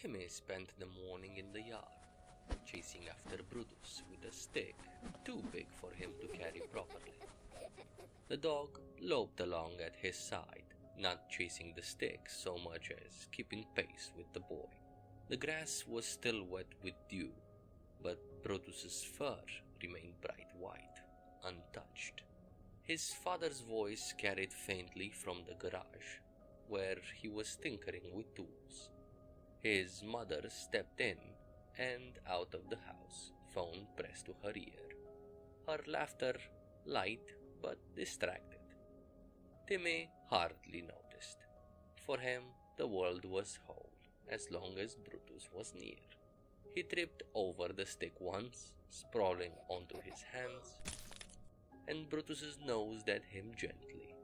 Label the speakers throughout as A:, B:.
A: Timmy spent the morning in the yard, chasing after Brutus with a stick too big for him to carry properly. The dog loped along at his side, not chasing the stick so much as keeping pace with the boy. The grass was still wet with dew, but Brutus's fur remained bright white, untouched. His father's voice carried faintly from the garage, where he was tinkering with tools. His mother stepped in and out of the house, phone pressed to her ear. Her laughter light but distracted. Timmy hardly noticed. For him, the world was whole as long as Brutus was near. He tripped over the stick once, sprawling onto his hands, and Brutus's nose at him gently,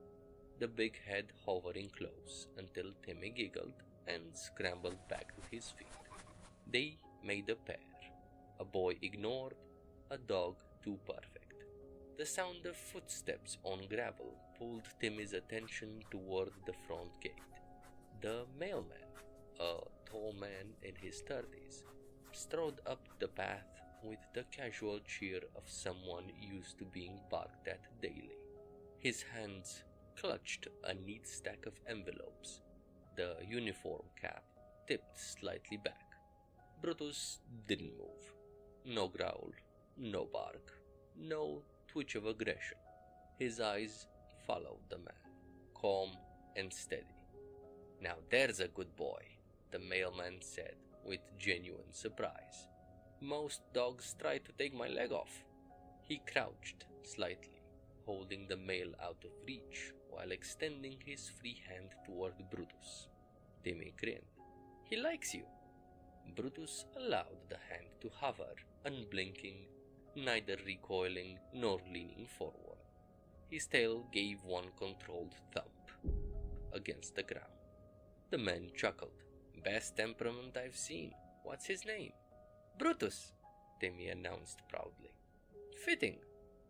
A: the big head hovering close until Timmy giggled and scrambled back to his feet. They made a pair, a boy ignored, a dog too perfect. The sound of footsteps on gravel pulled Timmy's attention toward the front gate. The mailman, a tall man in his 30s, strode up the path with the casual cheer of someone used to being barked at daily. His hands clutched a neat stack of envelopes, the uniform cap tipped slightly back. Brutus didn't move. No growl, no bark, no twitch of aggression. His eyes followed the man, calm and steady. "Now there's a good boy," the mailman said with genuine surprise. "Most dogs try to take my leg off." He crouched slightly, holding the mail out of reach while extending his free hand toward Brutus. Timmy grinned. "He likes you." Brutus allowed the hand to hover, unblinking, neither recoiling nor leaning forward. His tail gave one controlled thump against the ground. The man chuckled. "Best temperament I've seen. What's his name?" "Brutus," Timmy announced proudly. "Fitting,"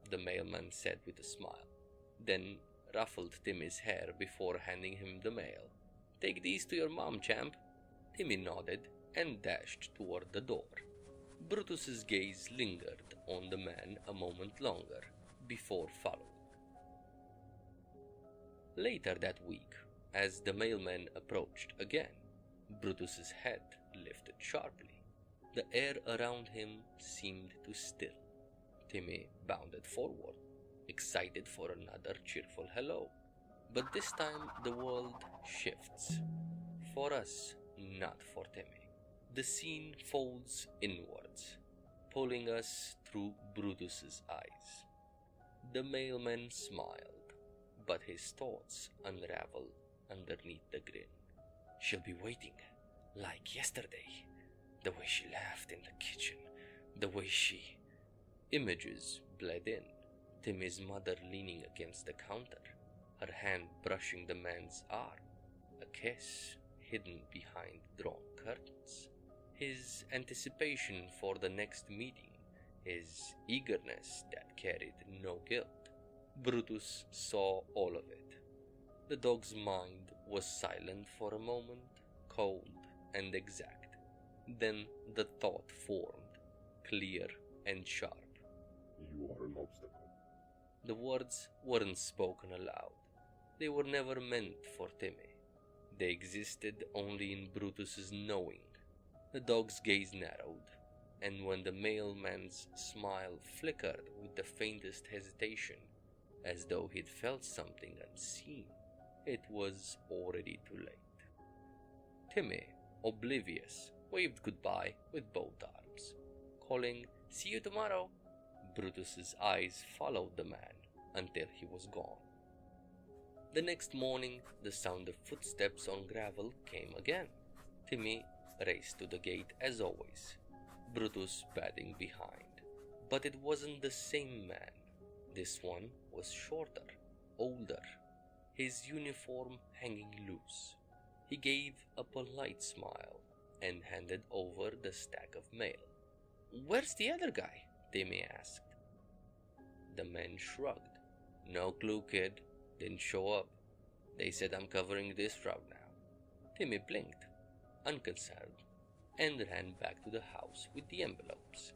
A: the mailman said with a smile, then ruffled Timmy's hair before handing him the mail. "Take these to your mom, champ." Timmy nodded and dashed toward the door. Brutus's gaze lingered on the man a moment longer before following. Later that week, as the mailman approached again, Brutus's head lifted sharply. The air around him seemed to still. Timmy bounded forward, excited for another cheerful hello. But this time the world shifts. For us, not for Timmy. The scene folds inwards, pulling us through Brutus's eyes. The mailman smiled, but his thoughts unraveled underneath the grin. "She'll be waiting, like yesterday. The way she laughed in the kitchen, the way she..." Images bled in. Timmy's mother leaning against the counter, her hand brushing the man's arm, a kiss hidden behind drawn curtains. His anticipation for the next meeting, his eagerness that carried no guilt. Brutus saw all of it. The dog's mind was silent for a moment, cold and exact. Then the thought formed, clear and sharp.
B: "You are an obstacle."
A: The words weren't spoken aloud. They were never meant for Timmy. They existed only in Brutus's knowing. The dog's gaze narrowed, and when the mailman's smile flickered with the faintest hesitation, as though he'd felt something unseen, it was already too late. Timmy, oblivious, waved goodbye with both arms, calling, "See you tomorrow." Brutus's eyes followed the man until he was gone. The next morning, the sound of footsteps on gravel came again. Timmy raced to the gate as always, Brutus padding behind. But it wasn't the same man. This one was shorter, older, his uniform hanging loose. He gave a polite smile and handed over the stack of mail. "Where's the other guy?" Timmy asked. The man shrugged. "No clue, kid. Didn't show up. They said I'm covering this route now." Timmy blinked, unconcerned. and ran back to the house with the envelopes.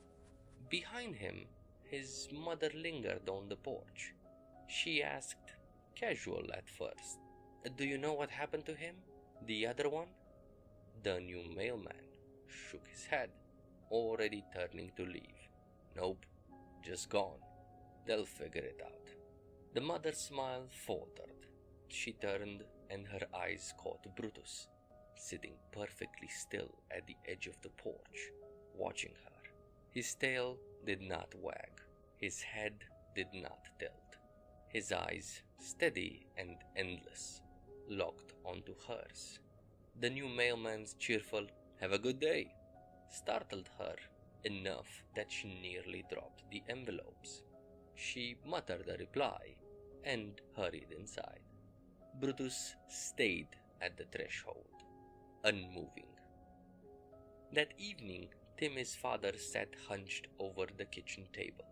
A: Behind him, his mother lingered on the porch. She asked, casual at first, "Do you know what happened to him? The other one?" The new mailman shook his head, already turning to leave. "Nope, just gone. They'll figure it out." The mother's smile faltered. She turned and her eyes caught Brutus, sitting perfectly still at the edge of the porch, watching her. His tail did not wag. His head did not tilt. His eyes, steady and endless, locked onto hers. The new mailman's cheerful "Have a good day" startled her enough that she nearly dropped the envelopes. She muttered a reply and hurried inside. Brutus stayed at the threshold, unmoving. That evening, Timmy's father sat hunched over the kitchen table,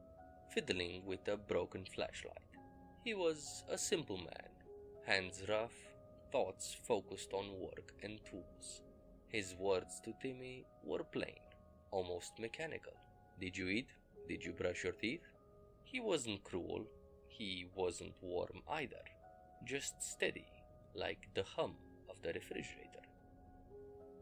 A: fiddling with a broken flashlight. He was a simple man, hands rough, thoughts focused on work and tools. His words to Timmy were plain, almost mechanical. "Did you eat? Did you brush your teeth?" He wasn't cruel. He wasn't warm either. Just steady, like the hum of the refrigerator.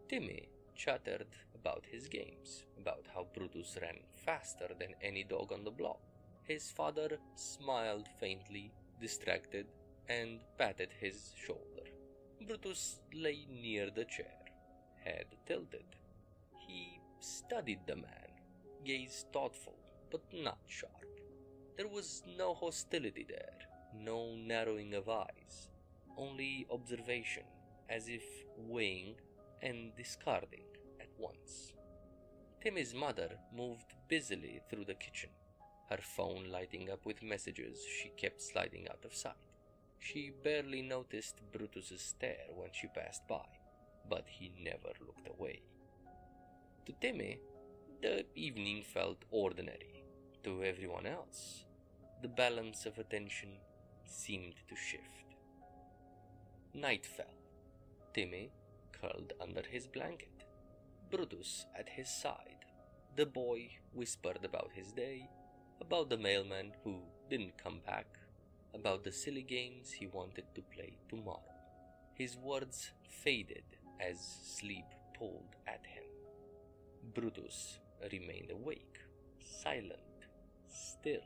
A: Timmy chattered about his games, about how Brutus ran faster than any dog on the block. His father smiled faintly, distracted, and patted his shoulder. Brutus lay near the chair, head tilted. He studied the man, gaze thoughtful but not sharp. There was no hostility there, no narrowing of eyes, only observation, as if weighing and discarding at once. Timmy's mother moved busily through the kitchen, her phone lighting up with messages she kept sliding out of sight. She barely noticed Brutus's stare when she passed by, but he never looked away. To Timmy, the evening felt ordinary. To everyone else, the balance of attention seemed to shift. Night fell. Timmy curled under his blanket, Brutus at his side. The boy whispered about his day, about the mailman who didn't come back, about the silly games he wanted to play tomorrow. His words faded as sleep pulled at him. Brutus remained awake, silent, still.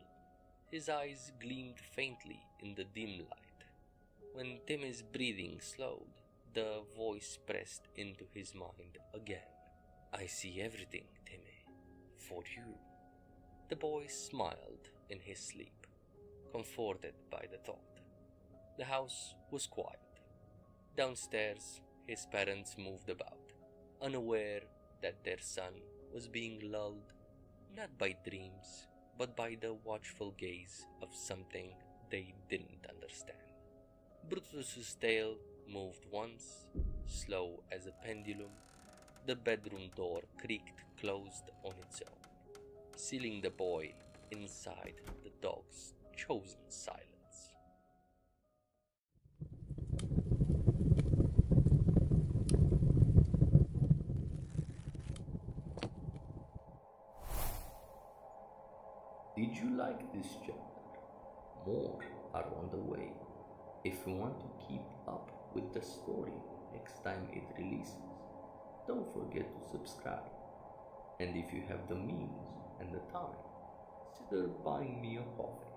A: His eyes gleamed faintly in the dim light. When Timmy's breathing slowed, the voice pressed into his mind again. "I see everything, Timmy. For you." The boy smiled in his sleep, comforted by the thought. The house was quiet. Downstairs, his parents moved about, unaware that their son was being lulled not by dreams, but by the watchful gaze of something they didn't understand. Brutus's tail moved once, slow as a pendulum. The bedroom door creaked closed on its own, sealing the boy inside the dog's chosen silence. Did you like this chapter? More are on the way. If you want to keep up with the story next time it releases, don't forget to subscribe. And if you have the means and the time, consider buying me a coffee.